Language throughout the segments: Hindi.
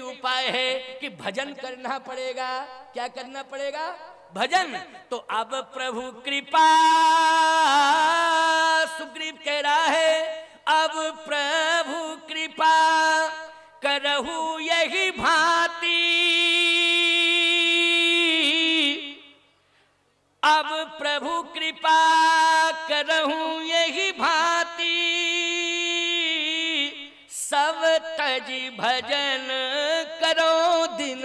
उपाय है कि भजन करना पड़ेगा। क्या करना पड़ेगा? भजन। तो अब प्रभु कृपा, सुग्रीव कह रहा है, अब प्रभु कृपा करहु यही भांति, अब प्रभु कृपा करहु यही भांति, सब तज भजन करो दिन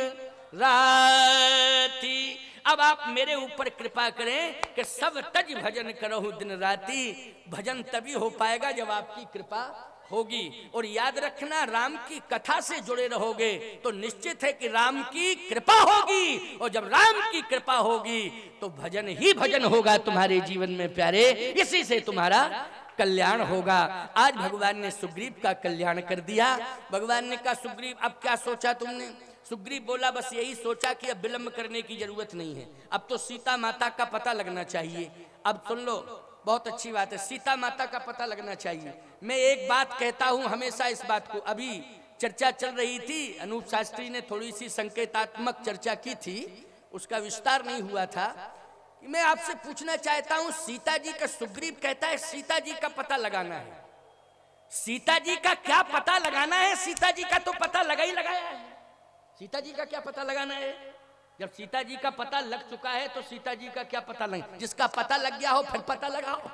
राती। अब आप मेरे ऊपर कृपा करें कि सब तज भजन करो दिन राती। भजन तभी हो पाएगा जब आपकी कृपा होगी। और याद रखना, राम की कथा से जुड़े रहोगे तो निश्चित है कि राम की कृपा होगी, और जब राम की कृपा होगी तो भजन ही भजन होगा तुम्हारे जीवन में प्यारे। इसी से तुम्हारा कल्याण होगा। आज भगवान ने सुग्रीव का कल्याण कर दिया। भगवान ने कहा, सुग्रीव अब क्या सोचा तुमने? सुग्रीव बोला, बस यही सोचा कि अब विलंब करने की जरूरत नहीं है, अब तो सीता माता का पता लगना चाहिए। अब सुन लो, बहुत अच्छी बात है, सीता माता का पता लगना चाहिए। मैं एक बात कहता हूं हमेशा इस बात को, अभी चर्चा चल रही थी, अनूप शास्त्री ने थोड़ी सी संकेतात्मक चर्चा की थी, उसका विस्तार नहीं हुआ था। मैं आपसे पूछना चाहता हूं, सीता जी का, सुग्रीव कहता है सीता जी का पता लगाना है। सीता जी का क्या पता लगाना है? सीता जी का तो पता लगा ही लगाया है। सीता जी का क्या पता लगाना है? जब सीता जी का पता लग चुका है तो सीता जी का क्या पता लगे? जिसका पता लग गया हो फिर पता लगाओ।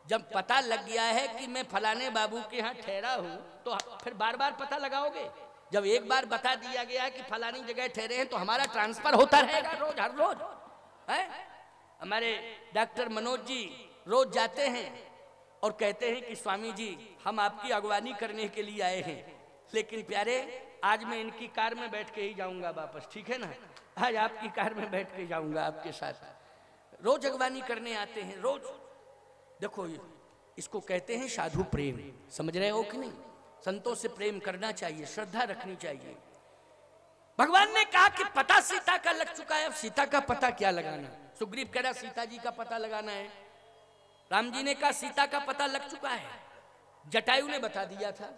जब पता लग गया है कि मैं फलाने बाबू के यहाँ ठहरा हूं तो फिर बार बार पता लगाओगे? जब एक बार बता दिया गया है कि फलानी जगह ठहरे हैं तो हमारा ट्रांसफर होता रहेगा रोज, हर रोज है। हमारे डॉक्टर मनोज जी रोज जाते हैं और कहते हैं कि स्वामी जी हम आपकी अगवानी करने के लिए आए हैं, लेकिन प्यारे आज मैं इनकी कार में बैठ के ही जाऊंगा वापस, ठीक है ना? आज आपकी कार में बैठ के जाऊंगा आपके साथ। रोज अगवानी करने आते हैं, रोज। देखो इसको कहते हैं साधु प्रेम, समझ रहे हो कि नहीं? संतों से प्रेम करना चाहिए, श्रद्धा रखनी चाहिए। भगवान ने कहा कि पता सीता का लग चुका है, अब सीता का पता क्या लगाना? सुग्रीव कह रहा सीता जी का पता लगाना है। राम जी ने कहा सीता का पता लग चुका है, जटायु ने बता दिया था।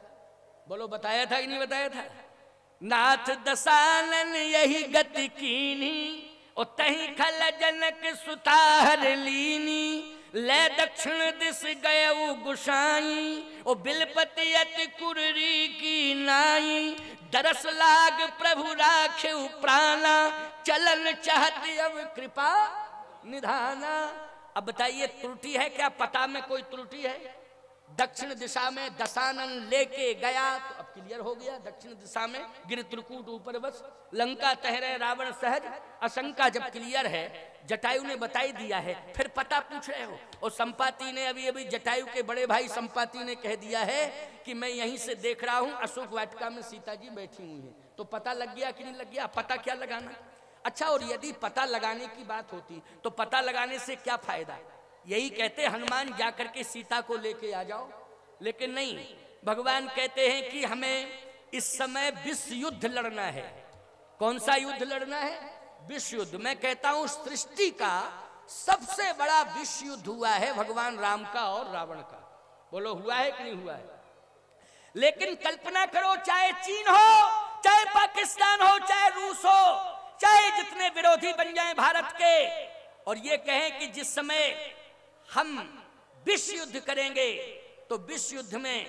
बोलो बताया था कि नहीं बताया था? नाथ दसानन यही गति कीनी, ओ तही खल जनक सुताहर लीनी, ले दक्षिण दिस गयऊ गुसाई, ओ बिलपति अति कुररी की नाई, दरस लाग प्रभु राखेउ प्राणा, चलन चाहत अब कृपा निधाना। अब बताइए त्रुटि है क्या? पता में कोई त्रुटि है? दक्षिण दिशा में दशानन लेके गया तो अब क्लियर हो गया। दक्षिण दिशा में गिर त्रिकूट ऊपर बस, लंका तहरे रावण सहज, आशंका जब क्लियर है, जटायु ने बताई दिया है, फिर पता पूछ रहे हो। और संपाति ने अभी अभी जटायु के बड़े भाई संपाति ने कह दिया है कि मैं यहीं से देख रहा हूं अशोक वाटिका में सीता जी बैठी हुई है। तो पता लग गया कि नहीं लग गया? पता क्या लगाना? अच्छा, और यदि पता लगाने की बात होती तो पता लगाने से क्या फायदा? यही कहते हनुमान जाकर के सीता को लेके आ जाओ, लेकिन नहीं, भगवान कहते हैं कि हमें इस समय विश्व युद्ध लड़ना है। कौन सा युद्ध लड़ना है? विश्व युद्ध। मैं कहता हूं सृष्टि का सबसे बड़ा विश्व युद्ध हुआ है भगवान राम का और रावण का। बोलो हुआ है कि नहीं हुआ है? लेकिन कल्पना करो, चाहे चीन हो, चाहे पाकिस्तान हो, चाहे रूस हो, चाहे जितने विरोधी बन जाएं भारत के, और ये कहें कि जिस समय हम विश्व युद्ध करेंगे तो विश्व युद्ध में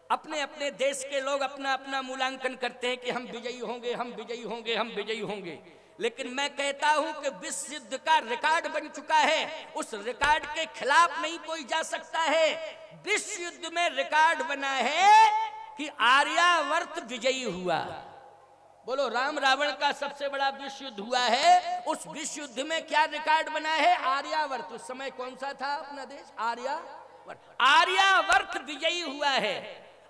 अपने अपने देश के लोग अपना अपना मूल्यांकन करते हैं कि हम विजयी होंगे, हम विजयी होंगे, हम विजयी होंगे। लेकिन मैं कहता हूं कि विश्व युद्ध का रिकॉर्ड बन चुका है, उस रिकॉर्ड के खिलाफ नहीं कोई जा सकता है। विश्व युद्ध में रिकॉर्ड बना है कि आर्यावर्त विजयी हुआ। बोलो, राम रावण का सबसे बड़ा विश्व युद्ध हुआ है, उस विश्व युद्ध में क्या रिकॉर्ड बना है? आर्यावर्त। उस समय कौन सा था अपना देश? आर्यावर्त। आर्यावर्त विजयी हुआ है,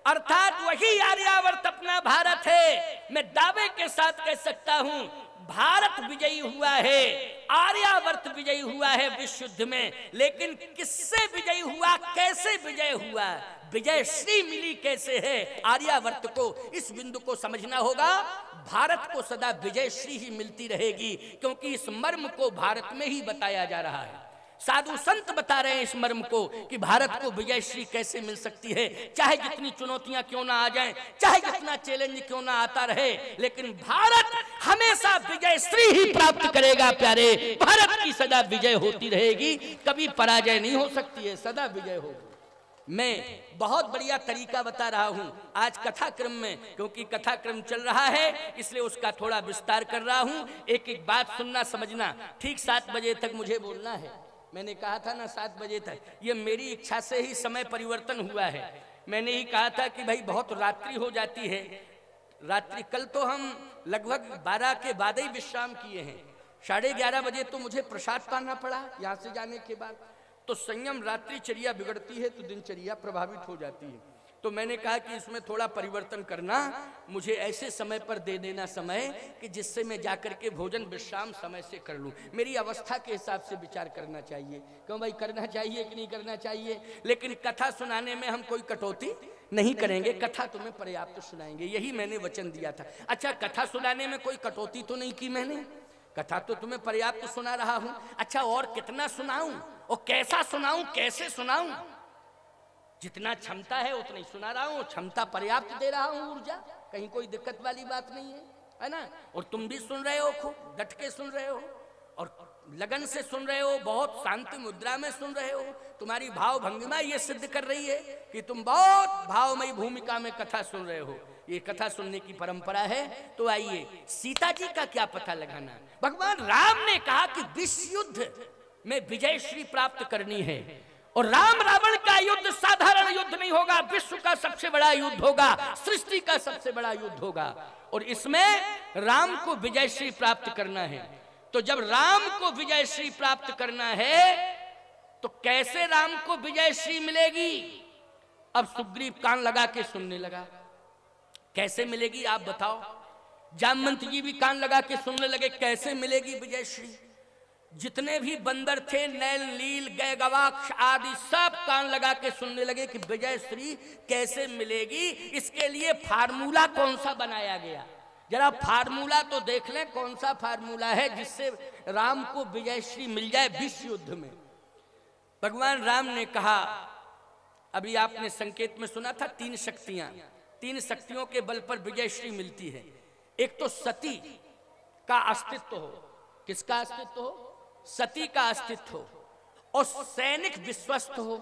अर्थात वही आर्यावर्त अपना भारत है। मैं दावे के साथ कह सकता हूं भारत विजयी हुआ है, आर्यावर्त विजयी हुआ है विश्व युद्ध में। लेकिन किससे विजयी हुआ, कैसे विजय हुआ, विजय श्री मिली कैसे है आर्यावर्त को? इस बिंदु को समझना होगा। भारत को सदा विजय श्री ही मिलती रहेगी, क्योंकि इस मर्म को भारत में ही बताया जा रहा है। साधु संत बता रहे हैं इस मर्म को कि भारत को विजयश्री कैसे मिल सकती है। चाहे जितनी चुनौतियां क्यों ना आ जाएं, चाहे जितना चैलेंज क्यों ना आता रहे, लेकिन भारत हमेशा विजयश्री ही प्राप्त करेगा प्यारे। भारत की सदा विजय होती रहेगी, कभी पराजय नहीं हो सकती है, सदा विजय होगी। मैं बहुत बढ़िया तरीका बता रहा हूं आज कथा क्रम में, क्योंकि कथा क्रम चल रहा है इसलिए उसका थोड़ा विस्तार कर रहा हूं। एक एक बात सुनना समझना। ठीक 7 बजे तक मुझे बोलना है, मैंने कहा था ना 7 बजे तक। ये मेरी इच्छा से ही समय परिवर्तन हुआ है। मैंने ही कहा था कि भाई बहुत रात्रि हो जाती है, रात्रि कल तो हम लगभग 12 के बाद ही विश्राम किए हैं, 11:30 बजे तो मुझे प्रसाद पाना पड़ा यहाँ से जाने के बाद। तो संयम रात्रिचर्या बिगड़ती है तो दिनचर्या प्रभावित हो जाती है। तो मैंने कहा कि इसमें थोड़ा परिवर्तन करना, मुझे ऐसे समय पर दे देना समय कि जिससे मैं जाकर के भोजन विश्राम समय से कर लूं। मेरी अवस्था के हिसाब से विचार करना चाहिए। क्यों भाई, करना चाहिए कि नहीं करना चाहिए? लेकिन कथा सुनाने में हम कोई कटौती नहीं करेंगे, कथा तुम्हें पर्याप्त सुनाएंगे, यही मैंने वचन दिया था। अच्छा, कथा सुनाने में कोई कटौती तो नहीं की मैंने, कथा तो तुम्हें पर्याप्त सुना रहा हूं। अच्छा, और कितना सुनाऊं और कैसा सुनाऊं, कैसे सुनाऊं? जितना क्षमता है उतना ही सुना रहा हूं, क्षमता पर्याप्त दे रहा हूं, ऊर्जा, कहीं कोई दिक्कत वाली बात नहीं है ना। और तुम भी सुन रहे हो, खूब डट के सुन रहे हो और लगन से सुन रहे हो, बहुत शांति मुद्रा में सुन रहे हो। तुम्हारी भाव भंगिमा ये सिद्ध कर रही है कि तुम बहुत भावमयी भूमिका में कथा सुन रहे हो। ये कथा सुनने की परंपरा है। तो आइए, सीता जी का क्या पता लगाना। भगवान राम ने कहा कि विश्व युद्ध में विजयश्री प्राप्त करनी है, और राम रावण का युद्ध साधारण युद्ध नहीं होगा, विश्व का सबसे बड़ा युद्ध होगा, सृष्टि का सबसे बड़ा युद्ध होगा, और इसमें राम को विजयश्री प्राप्त करना है। तो जब राम को विजयश्री प्राप्त करना है तो कैसे राम को विजयश्री मिलेगी? अब सुग्रीव कान लगा के सुनने लगा, कैसे मिलेगी आप बताओ। जामवंत जी भी कान लगा के सुनने लगे, कैसे मिलेगी विजयश्री। जितने भी बंदर थे, नैल नील गय गवाक्ष आदि, सब कान लगा के सुनने लगे कि विजयश्री कैसे मिलेगी। इसके लिए फार्मूला कौन सा बनाया गया, जरा फार्मूला तो देख लें, कौन सा फार्मूला है जिससे राम को विजयश्री मिल जाए विश्व युद्ध में। भगवान राम ने कहा, अभी आपने संकेत में सुना था 3 शक्तियां, 3 शक्तियों के बल पर विजयश्री मिलती है। एक तो सती का अस्तित्व हो, किसका अस्तित्व हो? सती का अस्तित्व हो, और सैनिक विश्वस्त हो।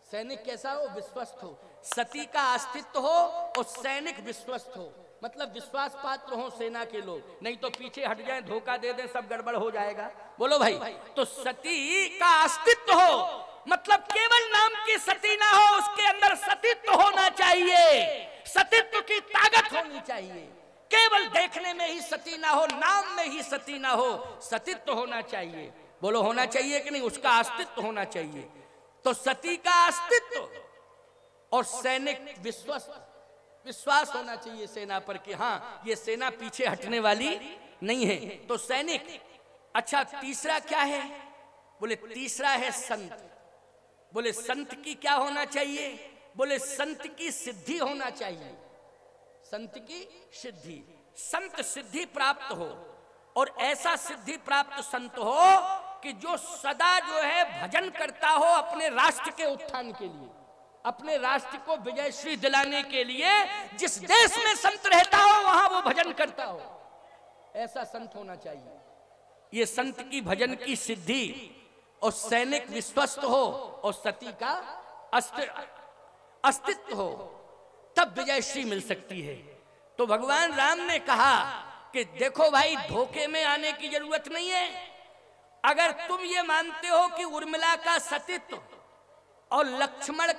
सैनिक कैसा हो? विश्वस्त हो। सती का अस्तित्व हो और सैनिक विश्वस्त हो, मतलब विश्वास पात्र हो सेना के लोग, नहीं तो पीछे हट जाएं, धोखा दे दें, सब गड़बड़ हो जाएगा। बोलो भाई। तो सती का अस्तित्व हो, मतलब केवल नाम की सती ना हो, उसके अंदर सतीत्व होना चाहिए, सतीत्व की ताकत होनी चाहिए। केवल देखने में ही सती ना हो, नाम में ही सती ना हो, सतीत्व होना चाहिए। बोलो, होना चाहिए कि नहीं? उसका अस्तित्व होना चाहिए। तो सती का अस्तित्व और सैनिक विश्वास होना चाहिए सेना पर कि हाँ, ये सेना पीछे हटने वाली नहीं है। तो सैनिक। अच्छा, तीसरा क्या है? बोले तीसरा है संत। बोले संत की क्या होना चाहिए? बोले संत की सिद्धि होना चाहिए। संत की सिद्धि, संत सिद्धि प्राप्त हो, और ऐसा सिद्धि प्राप्त संत हो कि जो सदा जो है भजन करता हो अपने राष्ट्र के उत्थान के लिए, अपने राष्ट्र को विजयश्री दिलाने के लिए। जिस देश में संत रहता हो वहां वो भजन करता हो, ऐसा संत होना चाहिए। ये संत की भजन की सिद्धि, और सैनिक विश्वस्त हो, और सती का अस्तित्व हो, तब विजयश्री मिल सकती है। तो भगवान राम ने कहा कि देखो भाई, धोखे में आने की जरूरत नहीं है। अगर तुम ये मानते हो कि उर्मिला का सतीत्व और लक्ष्मण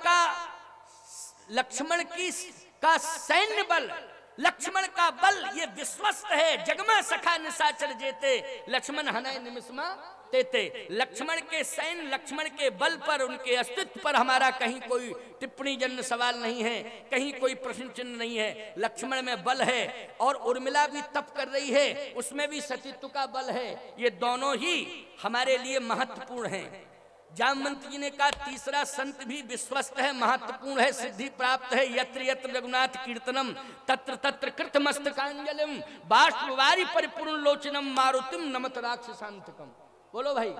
का सैन्य बल, लक्ष्मण का बल ये विश्वस्त है, जगमा सखा निशाचर जेते, लक्ष्मण हनय निमिषमा तेते। लक्ष्मण के सैन्य, लक्ष्मण के बल पर, उनके अस्तित्व पर हमारा कहीं कोई टिप्पणी जन्य सवाल नहीं है, कहीं कोई प्रश्न चिन्ह नहीं है। लक्ष्मण में बल है, और उर्मिला भी तप कर रही है, उसमें भी सतीत्व का बल है। ये दोनों ही हमारे लिए महत्वपूर्ण हैं। जामवंत जी ने कहा तीसरा संत भी विश्वस्त है, महत्वपूर्ण है, सिद्धि प्राप्त है। यत्र यत्र रघुनाथ कीर्तनम तत्र तत्र कृतमस्तकांजलिम बाष्पवारी परिपूर्ण लोचनम मारुतिम नमत राक्षसांतकम। बोलो भाई,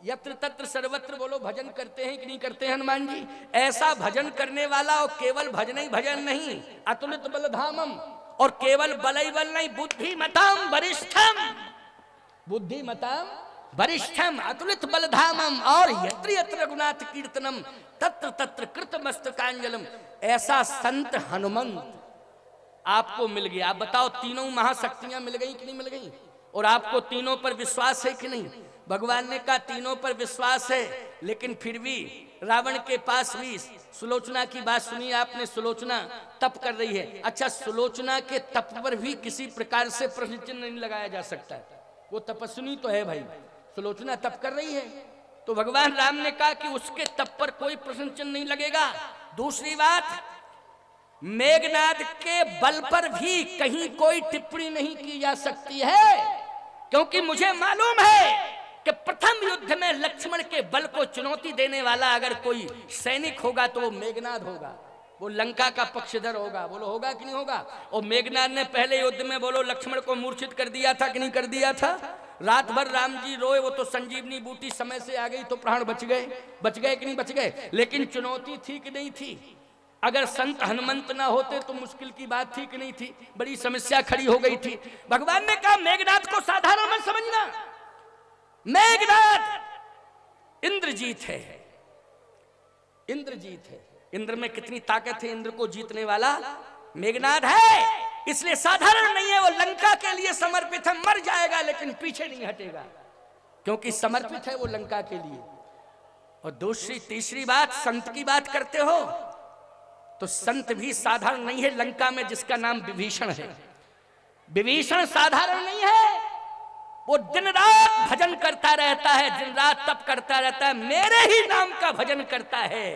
यत्र तत्र सर्वत्र बोलो भजन करते हैं कि नहीं करते हैं हनुमान जी? ऐसा भजन करने वाला, और केवल भजन ही भजन नहीं, अतुलित बलधामम, और केवल बल ही बल नहीं, बुद्धिमताम वरिष्ठम, बुद्धिमताम वरिष्ठम अतुलित बलधामम, और यत्र यत्र रघुनाथ कीर्तनम तत्र तत्र कृतमस्तकांजलम। ऐसा संत हनुमंत आपको मिल गया। आप बताओ, तीनों महाशक्तियां मिल गई कि नहीं मिल गई? और आपको तीनों पर विश्वास है कि नहीं? भगवान ने कहा तीनों पर विश्वास है, लेकिन फिर भी रावण के पास भी सुलोचना की बात सुनी आपने। सुलोचना तप कर रही है। अच्छा, सुलोचना के तप पर भी किसी प्रकार से प्रश्न चिन्ह नहीं लगाया जा सकता। वो तपस्विनी तो है भाई, सुलोचना तप कर रही है, तो भगवान राम ने कहा कि उसके तप पर कोई प्रश्न चिन्ह नहीं लगेगा। दूसरी बात, मेघनाद के बल पर भी कहीं कोई टिप्पणी नहीं की जा सकती है, क्योंकि मुझे मालूम है कि प्रथम युद्ध में लक्ष्मण के बल को चुनौती देने वाला अगर कोई सैनिक होगा तो वो मेघनाद होगा, वो लंका का पक्षधर होगा। बोलो होगा कि नहीं होगा? और मेघनाद ने पहले युद्ध में बोलो लक्ष्मण को मूर्छित कर दिया था कि नहीं कर दिया था? रात भर राम जी रोए, वो तो संजीवनी बूटी समय से आ गई तो प्राण बच गए। बच गए कि नहीं बच गए? लेकिन चुनौती थी कि नहीं थी? अगर संत हनुमंत ना होते तो मुश्किल की बात थी कि नहीं थी? बड़ी समस्या खड़ी हो गई थी। भगवान ने कहा मेघनाद को साधारण मत समझना, मेघनाद इंद्रजीत है, इंद्रजीत है। इंद्र में कितनी ताकत है, इंद्र को जीतने वाला मेघनाद है, इसलिए साधारण नहीं है। वो लंका के लिए समर्पित है, मर जाएगा लेकिन पीछे नहीं हटेगा, क्योंकि समर्पित है वो लंका के लिए। और दूसरी तीसरी बात, संत की बात करते हो तो संत भी साधारण नहीं है। लंका में जिसका नाम विभीषण है, विभीषण साधारण नहीं है। वो दिन रात भजन करता रहता है, दिन रात तप करता रहता है, मेरे ही नाम का भजन करता है,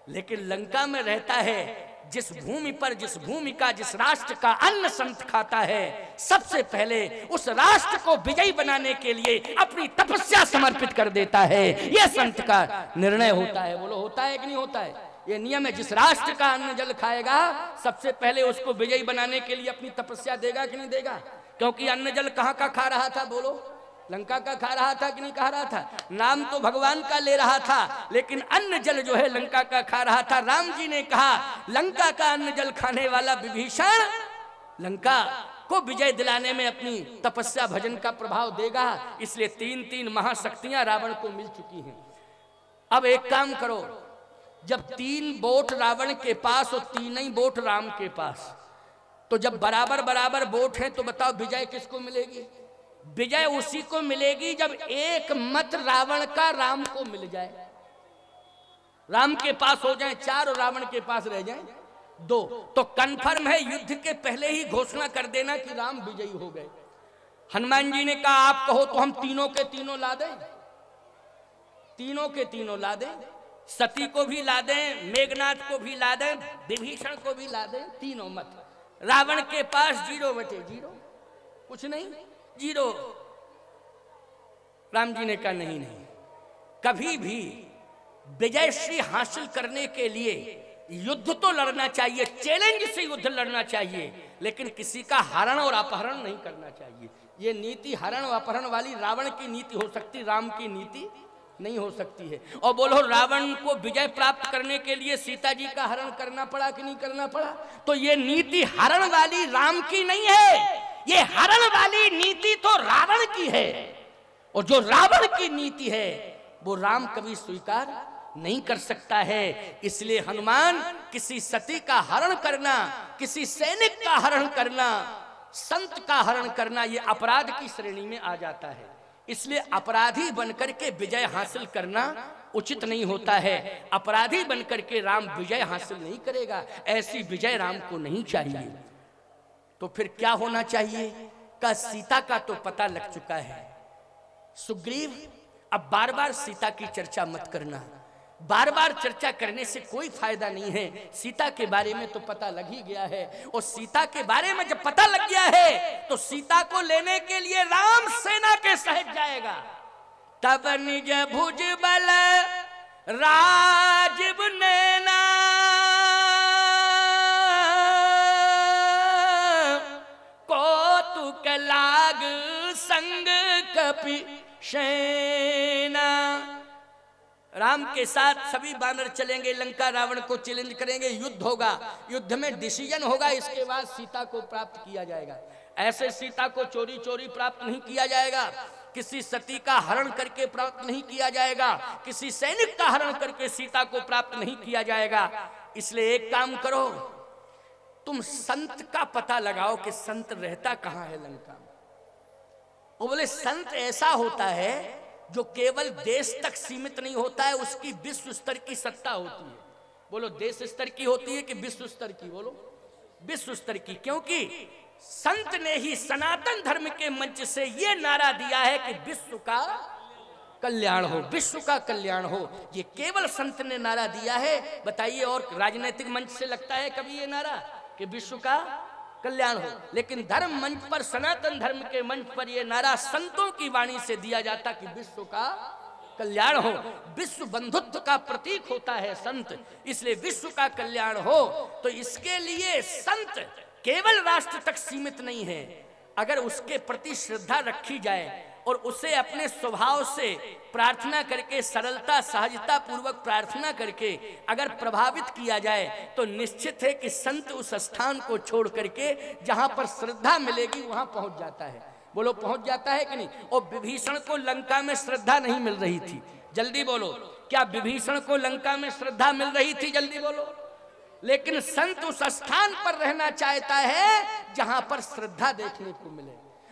लेकिन लंका में रहता है। जिस भूमि पर, जिस भूमि का, जिस राष्ट्र का अन्न संत खाता है, सबसे पहले उस राष्ट्र को विजयी बनाने के लिए अपनी तपस्या समर्पित कर देता है। यह संत का निर्णय होता है। बोलो होता है कि नहीं होता है? ये नियम है। जिस राष्ट्र का अन्न जल खाएगा, सबसे पहले उसको विजयी बनाने के लिए अपनी तपस्या देगा कि नहीं देगा? क्योंकि अन्न जल कहाँ का खा रहा था? बोलो, लंका का खा रहा था कि नहीं खा रहा था? नाम तो भगवान का ले रहा था, लेकिन अन्न जल जो है लंका का खा रहा था। राम जी ने कहा लंका का अन्न जल खाने वाला विभीषण लंका को विजय दिलाने में अपनी तपस्या भजन का प्रभाव देगा। इसलिए तीन तीन महाशक्तियां रावण को मिल चुकी हैं। अब एक काम करो, जब 3 वोट रावण के पास और 3 ही वोट राम के पास, तो जब बराबर बराबर वोट हैं तो बताओ विजय किसको मिलेगी? विजय उसी को मिलेगी जब एक मत रावण का राम को मिल जाए। राम के पास हो जाए 4 और रावण के पास रह जाए 2, तो कंफर्म है, युद्ध के पहले ही घोषणा कर देना कि राम विजयी हो गए। हनुमान जी ने कहा आप कहो तो हम तीनों के तीनों ला दें, तीनों के तीनों ला दें, सती को भी ला दें, मेघनाद को भी ला दें, विभीषण को भी ला दें, तीनों मत। रावण के पास 0/0, कुछ नहीं, 0। राम जी ने कहा नहीं नहीं, कभी भी विजयश्री हासिल करने के लिए युद्ध तो लड़ना चाहिए, चैलेंज से युद्ध लड़ना चाहिए, लेकिन किसी का हरण और अपहरण नहीं करना चाहिए। ये नीति हरण और अपहरण वाली रावण की नीति हो सकती, राम की नीति नहीं हो सकती है। और बोलो रावण को विजय प्राप्त करने के लिए सीता जी का हरण करना पड़ा कि नहीं करना पड़ा? तो ये नीति हरण वाली राम की नहीं है, ये हरण वाली नीति तो रावण की है। और जो रावण की नीति है वो राम कभी स्वीकार नहीं कर सकता है। इसलिए हनुमान किसी सती का हरण करना, किसी सैनिक का हरण करना, संत का हरण करना, ये अपराध की श्रेणी में आ जाता है। इसलिए अपराधी बनकर के विजय हासिल करना उचित नहीं होता है। अपराधी बनकर के राम विजय हासिल नहीं करेगा, ऐसी विजय राम को नहीं चाहिए। तो फिर क्या होना चाहिए? का सीता का तो पता लग चुका है। सुग्रीव, अब बार बार सीता की चर्चा मत करना, बार बार चर्चा करने से कोई फायदा नहीं है। सीता के बारे में तो पता लग ही गया है, और सीता के बारे में जब पता लग गया है तो सीता को लेने के लिए राम सेना के सहित जाएगा। तब निज भुज बल राजीव नैना, कौतुक लाग संग कपि सेना। राम के साथ सभी बानर चलेंगे, लंका रावण को चैलेंज करेंगे, युद्ध होगा, युद्ध में डिसीजन होगा, इसके बाद सीता को प्राप्त किया जाएगा। ऐसे सीता को चोरी चोरी प्राप्त नहीं किया जाएगा, किसी सती का हरण करके प्राप्त नहीं किया जाएगा, किसी सैनिक का हरण करके सीता को प्राप्त नहीं किया जाएगा। इसलिए एक काम करो, तुम संत का पता लगाओ कि संत रहता कहां है लंका में। वो बोले संत ऐसा होता है जो केवल देश तक सीमित नहीं होता है, उसकी विश्व स्तर की सत्ता होती है। बोलो देश स्तर की होती है कि विश्व स्तर की? बोलो विश्व स्तर की। क्योंकि संत ने ही सनातन धर्म के मंच से यह नारा दिया है कि विश्व का कल्याण हो, विश्व का कल्याण हो। ये केवल संत ने नारा दिया है। बताइए और राजनीतिक मंच से लगता है कभी ये नारा कि विश्व का कल्याण हो? लेकिन धर्म मंच पर, सनातन धर्म के मंच पर यह नारा संतों की वाणी से दिया जाता कि विश्व का कल्याण हो। विश्व बंधुत्व का प्रतीक होता है संत, इसलिए विश्व का कल्याण हो। तो इसके लिए संत केवल राष्ट्र तक सीमित नहीं है। अगर उसके प्रति श्रद्धा रखी जाए और उसे अपने स्वभाव से प्रार्थना करके, सरलता सहजता पूर्वक प्रार्थना करके अगर प्रभावित किया जाए, तो निश्चित है कि संत उस स्थान को छोड़ करके जहां पर श्रद्धा मिलेगी वहां पहुंच जाता है। बोलो पहुंच जाता है कि नहीं? और विभीषण को लंका में श्रद्धा नहीं मिल रही थी, जल्दी बोलो। क्या विभीषण को लंका में श्रद्धा मिल रही थी? जल्दी बोलो। लेकिन संत उस स्थान पर रहना चाहता है जहां पर श्रद्धा देखने को मिले,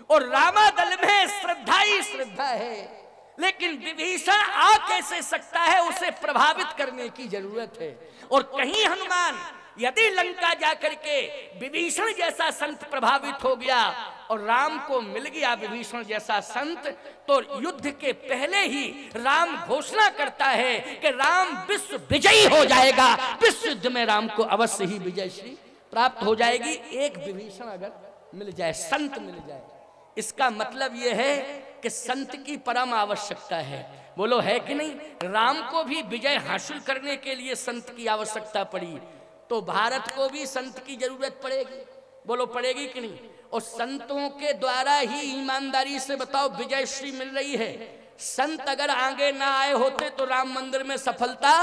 और रामादल में श्रद्धा ही श्रद्धा है। लेकिन विभीषण आ कैसे सकता है? उसे प्रभावित करने की जरूरत है। और कहीं हनुमान यदि लंका जाकर के विभीषण जैसा संत प्रभावित हो गया और राम को मिल गया विभीषण जैसा संत, तो युद्ध के पहले ही राम घोषणा करता है कि राम विश्व विजयी हो जाएगा, विश्व युद्ध में राम को अवश्य ही विजय श्री प्राप्त हो जाएगी। एक विभीषण अगर मिल जाए, संत मिल जाए, इसका मतलब यह है कि संत की परम आवश्यकता है। बोलो है कि नहीं? राम को भी विजय हासिल करने के लिए संत की आवश्यकता पड़ी, तो भारत को भी संत की जरूरत पड़ेगी। बोलो पड़ेगी कि नहीं? और संतों के द्वारा ही ईमानदारी से बताओ विजय श्री मिल रही है। संत अगर आगे ना आए होते तो राम मंदिर में सफलता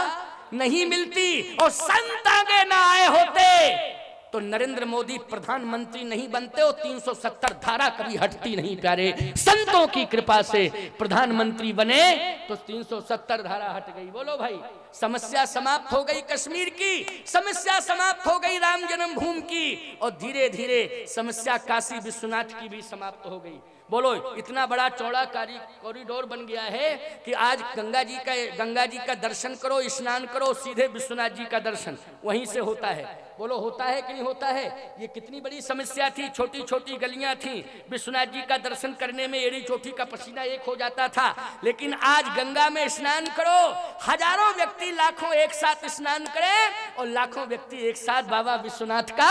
नहीं मिलती, और संत आगे ना आए होते तो नरेंद्र मोदी प्रधानमंत्री नहीं बनते, और 370 धारा कभी हटती नहीं प्यारे। संतों की कृपा से प्रधानमंत्री बने तो 370 धारा हट गई। बोलो भाई, समस्या समाप्त हो गई कश्मीर की, समस्या समाप्त हो गई राम जन्मभूमि की, और धीरे धीरे समस्या काशी विश्वनाथ की भी समाप्त हो गई। बोलो इतना बड़ा चौड़ा कॉरिडोर बन गया है कि आज गंगा जी का दर्शन करो, स्नान करो, सीधे विश्वनाथ जी का दर्शन वहीं से होता है। बोलो होता है कि नहीं होता है? ये कितनी बड़ी समस्या थी, छोटी छोटी गलियां थी, विश्वनाथ जी का दर्शन करने में एड़ी चोटी का पसीना एक हो जाता था। लेकिन आज गंगा में स्नान करो, हजारों व्यक्ति, लाखों एक साथ स्नान करें, और लाखों व्यक्ति एक साथ बाबा विश्वनाथ का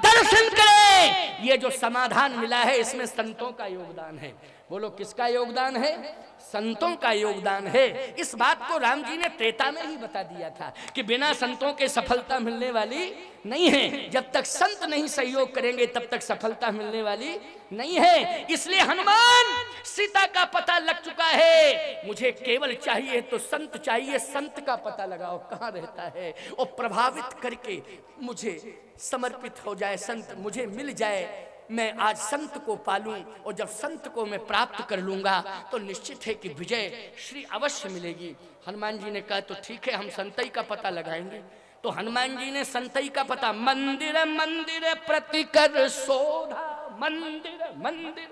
दर्शन करें। ये जो समाधान मिला है इसमें संतों का योगदान है। बोलो किसका योगदान है? संतों का योगदान है। इस बात को राम जी ने त्रेता में ही बता दिया था कि बिना संतों के सफलता मिलने वाली नहीं है। जब तक संत नहीं सहयोग करेंगे तब तक सफलता मिलने वाली नहीं है। इसलिए हनुमान सीता का पता लग चुका है, मुझे केवल चाहिए तो संत चाहिए, संत का पता लगाओ कहाँ रहता है, और प्रभावित करके मुझे समर्पित हो जाए, संत मुझे मिल जाए, मैं आज संत को पालूं, और जब संत को मैं प्राप्त कर लूंगा तो निश्चित है कि विजय श्री अवश्य मिलेगी। हनुमान जी ने कहा तो ठीक है, हम संतई का पता लगाएंगे। तो हनुमान जी ने संतई का पता, मंदिर मंदिर प्रतिकर शोधा, मंदिर मंदिर।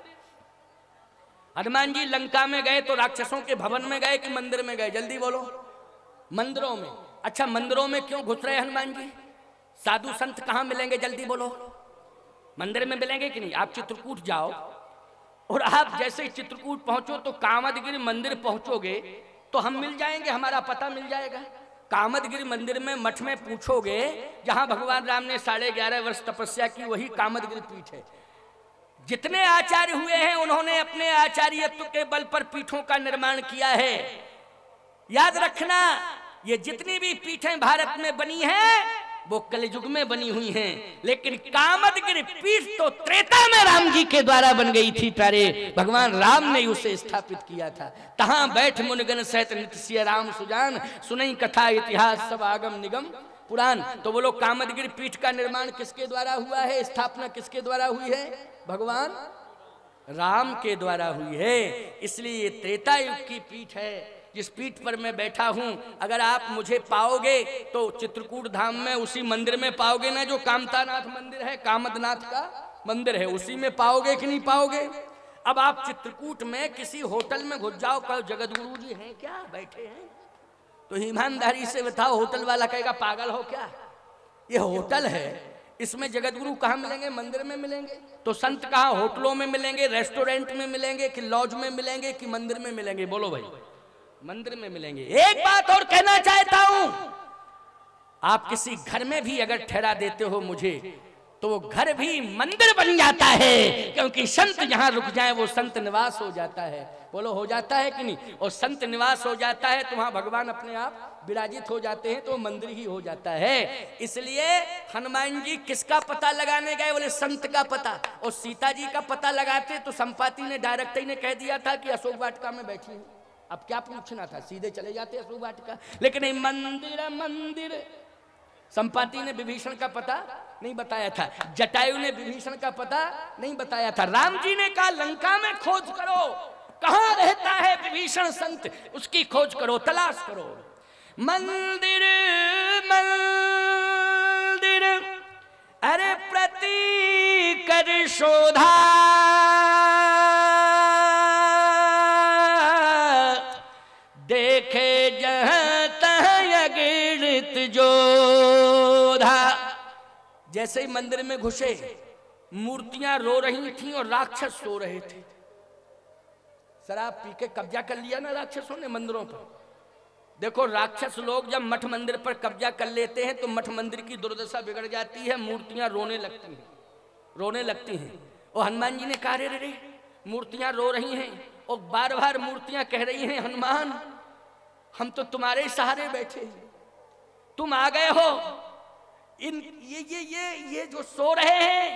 हनुमान जी लंका में गए तो राक्षसों के भवन में गए कि मंदिर में गए? जल्दी बोलो। मंदिरों में। अच्छा, मंदिरों में क्यों घुस रहे हनुमान जी? साधु संत कहाँ मिलेंगे? जल्दी बोलो। मंदिर में मिलेंगे कि नहीं? आप चित्रकूट जाओ, और आप जैसे चित्रकूट पहुंचो तो कामदगिरि मंदिर पहुंचोगे तो हम मिल जाएंगे, हमारा पता मिल जाएगा। कामदगिरि मंदिर में मठ में पूछोगे, जहां भगवान राम ने 11.5 वर्ष तपस्या की, वही कामदगिरि पीठ है। जितने आचार्य हुए हैं उन्होंने अपने आचार्यत्व के बल पर पीठों का निर्माण किया है। याद रखना, ये जितनी भी पीठें भारत में बनी हैं वो कलयुग में बनी हुई हैं, लेकिन कामदगिरि पीठ तो त्रेता में राम जी के द्वारा बन गई थी प्यारे। भगवान राम ने उसे स्थापित किया था। तहां बैठ मुनगन सहित नित्य सिय राम सुजान, सुनई कथा इतिहास सब आगम निगम पुराण। तो बोलो कामदगिरि पीठ का निर्माण किसके द्वारा हुआ है, स्थापना किसके द्वारा हुई है? भगवान राम के द्वारा हुई है। इसलिए ये त्रेता युग की पीठ है जिस पीठ पर मैं बैठा हूं। अगर आप मुझे पाओगे तो चित्रकूट धाम में उसी मंदिर में पाओगे ना, जो कामतानाथ मंदिर है, कामदनाथ का मंदिर है, उसी में पाओगे कि नहीं पाओगे? अब आप चित्रकूट में किसी होटल में घुस जाओ, कहो जगतगुरु जी हैं क्या, बैठे हैं? तो ईमानदारी से बताओ, होटल वाला कहेगा पागल हो क्या, ये होटल है, इसमें जगतगुरु कहाँ मिलेंगे? मंदिर में मिलेंगे। तो संत कहाँ? होटलों में मिलेंगे, रेस्टोरेंट में मिलेंगे, कि लॉज में मिलेंगे, कि मंदिर में मिलेंगे? बोलो भाई, मंदिर में मिलेंगे। एक बात और कहना चाहता हूं, आप किसी घर में भी अगर ठहरा देते हो मुझे, तो वो घर भी मंदिर बन जाता है, क्योंकि संत जहां रुक जाए वो संत निवास हो जाता है। बोलो हो जाता है कि नहीं? और संत निवास हो जाता है तो वहां भगवान अपने आप विराजित हो जाते हैं, तो मंदिर ही हो जाता है। इसलिए हनुमान जी किसका पता लगाने गए? बोले संत का पता। और सीता जी का पता लगाते तो संपाति ने डायरेक्ट ही ने कह दिया था कि अशोक वाटिका में बैठी हूं। अब क्या पूछना था, सीधे चले जाते अशोक वाटिका। लेकिन मंदिर मंदिर, संपाति ने विभीषण का पता नहीं बताया था, जटायु ने विभीषण का पता नहीं बताया था। राम जी ने कहा लंका में खोज करो, कहां रहता है विभीषण संत, उसकी खोज करो, तलाश करो। मंदिर मंदिर अरे प्रति कर शोधा, देखे जहां तहां गिरत जोधा। जैसे ही मंदिर में घुसे, मूर्तियां रो रही थीं और राक्षस सो रहे थे। शराब पी के कब्जा कर लिया ना राक्षसों ने मंदिरों पर। देखो राक्षस लोग जब मठ मंदिर पर कब्जा कर लेते हैं तो मठ मंदिर की दुर्दशा बिगड़ जाती है, मूर्तियां रोने लगती हैं, रोने लगती हैं। और हनुमान जी ने कहा रे रे, मूर्तियां रो रही हैं, और बार बार मूर्तियां कह रही हैं हनुमान हम तो तुम्हारे सहारे बैठे हैं, तुम आ गए हो, इन ये जो सो रहे हैं।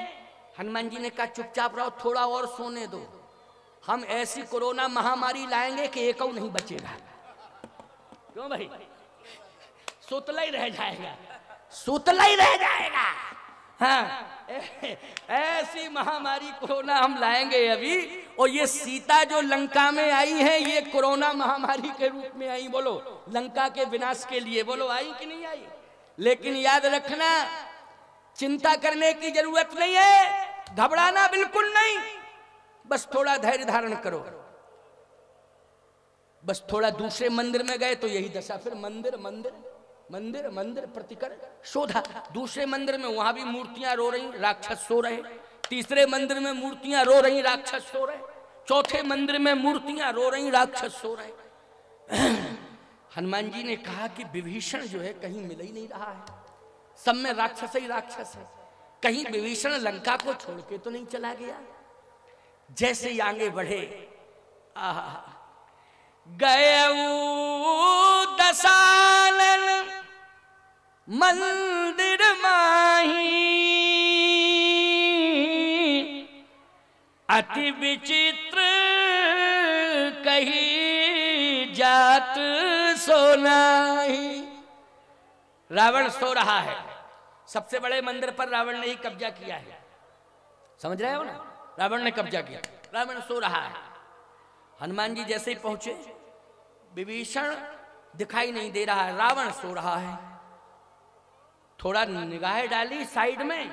हनुमान जी ने कहा चुपचाप रहो, थोड़ा और सोने दो, हम ऐसी कोरोना महामारी लाएंगे कि एक नहीं बचेगा। क्यों भाई? सुतला ही रह जाएगा, सुतला ही रह जाएगा। हाँ, ऐसी महामारी कोरोना हम लाएंगे अभी। और ये सीता जो लंका में आई है, ये कोरोना महामारी के रूप में आई। बोलो लंका के विनाश के लिए, बोलो आई कि नहीं आई? लेकिन याद रखना, चिंता करने की जरूरत नहीं है, घबराना बिल्कुल नहीं, बस थोड़ा धैर्य धारण करो। बस थोड़ा दूसरे मंदिर में गए तो यही दशा, फिर मंदिर मंदिर मंदिर मंदिर प्रतिकर शोधा। दूसरे मंदिर में वहां भी मूर्तियां रो रही, राक्षस सो रहे। तीसरे मंदिर में मूर्तियां रो रही, राक्षस सो रहे। चौथे मंदिर में मूर्तियां रो रही, राक्षस सो रहे। हनुमान जी ने कहा कि विभीषण जो है कहीं मिल ही नहीं रहा है, सब में राक्षस ही राक्षस है, कहीं विभीषण लंका को छोड़ के तो नहीं चला गया। जैसे ही आगे बढ़े, गए दसानन मंदिर माही, अति विचित्र कही जात सोनाही। रावण सो रहा है, सबसे बड़े मंदिर पर रावण ने ही कब्जा किया है, समझ रहे हो ना? रावण ने कब्जा किया, रावण सो रहा है। हनुमान जी जैसे ही पहुंचे, विभीषण दिखाई नहीं दे रहा है, रावण सो रहा है। थोड़ा निगाह डाली साइड में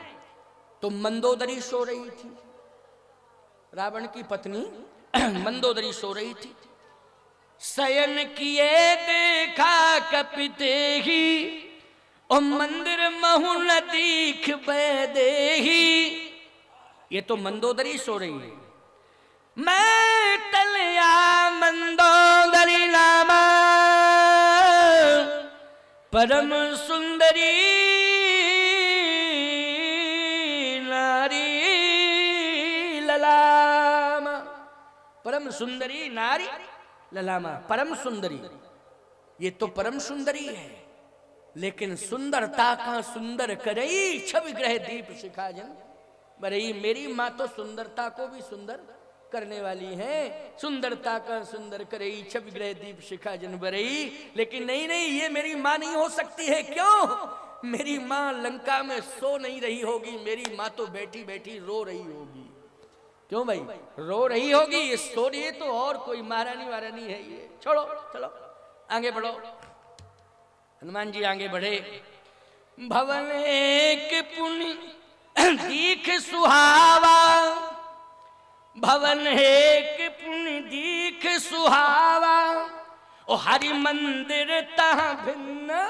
तो मंदोदरी सो रही थी, रावण की पत्नी मंदोदरी सो रही थी। शयन किए देखा कपिते ही, और मंदिर महु न दीख बैदेही। ये तो मंदोदरी सो रही है। मैं टलिया मंदोदरी नामा, परम सुंदरी नारी ललामा। परम सुंदरी नारी ललामा, परम सुंदरी, ये तो परम सुंदरी है। लेकिन सुंदरता का सुंदर करई छवि ग्रह दीप शिखाजन बरई। मेरी माँ तो सुंदरता को भी सुंदर करने वाली है, सुंदरता का सुंदर करई छवि ग्रह दीप शिखाजन बरई। लेकिन नहीं नहीं, ये मेरी माँ नहीं हो सकती है। क्यों? मेरी माँ लंका में सो नहीं रही होगी, मेरी माँ तो बैठी बैठी रो रही होगी। क्यों भाई? रो रही होगी, ये सो रही है तो और कोई महारानी वारानी है ये। छोड़ो, चलो आगे बढ़ो। हनुमान जी आगे बढ़े। भवन एक पुण्य दीख सुहावा, भवन एक पुण्य दीख सुहावा, ओ हरि मंदिर तहाँ भिन्न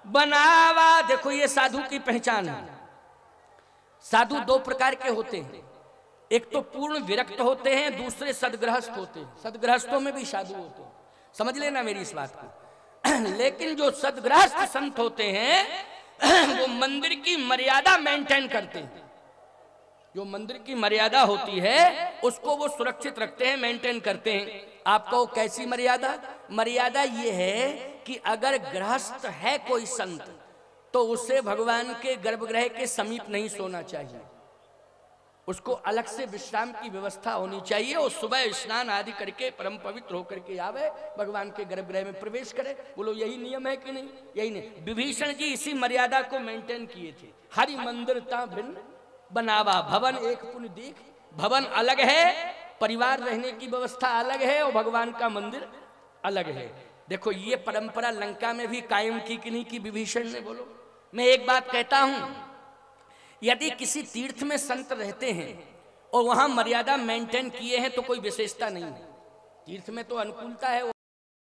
बनावा। देखो ये साधु की पहचान है। साधु दो प्रकार के होते हैं, एक तो पूर्ण विरक्त होते हैं, दूसरे सदगृहस्थ होते हैं। सदगृहस्थों में भी साधु होते हैं, समझ लेना मेरी इस बात को। लेकिन जो सदगृहस्थ संत होते हैं वो मंदिर की मर्यादा मेंटेन करते हैं। जो मंदिर की मर्यादा होती है उसको वो सुरक्षित रखते हैं, मेंटेन करते हैं। आपको कैसी मर्यादा? मर्यादा ये है कि अगर गृहस्थ है कोई संत तो उसे भगवान के गर्भगृह के समीप नहीं सोना चाहिए, उसको अलग से विश्राम की व्यवस्था होनी चाहिए। और सुबह स्नान आदि करके परम पवित्र होकर के आवे, भगवान के गर्भगृह में प्रवेश करे। बोलो यही नियम है कि नहीं? यही नहीं। विभीषण जी इसी मर्यादा को मेंटेन किए थे। हरि मंदिर ता भिन्न बनावा, भवन एक पुण्य दीख। भवन अलग है, परिवार रहने की व्यवस्था अलग है, और भगवान का मंदिर अलग है। देखो ये परंपरा लंका में भी कायम की कि नहीं की विभीषण ने? बोलो। मैं एक बात कहता हूं, यदि किसी तीर्थ में संत रहते हैं और वहां मर्यादा मेंटेन किए हैं तो कोई विशेषता नहीं है। तीर्थ में तो अनुकूलता है,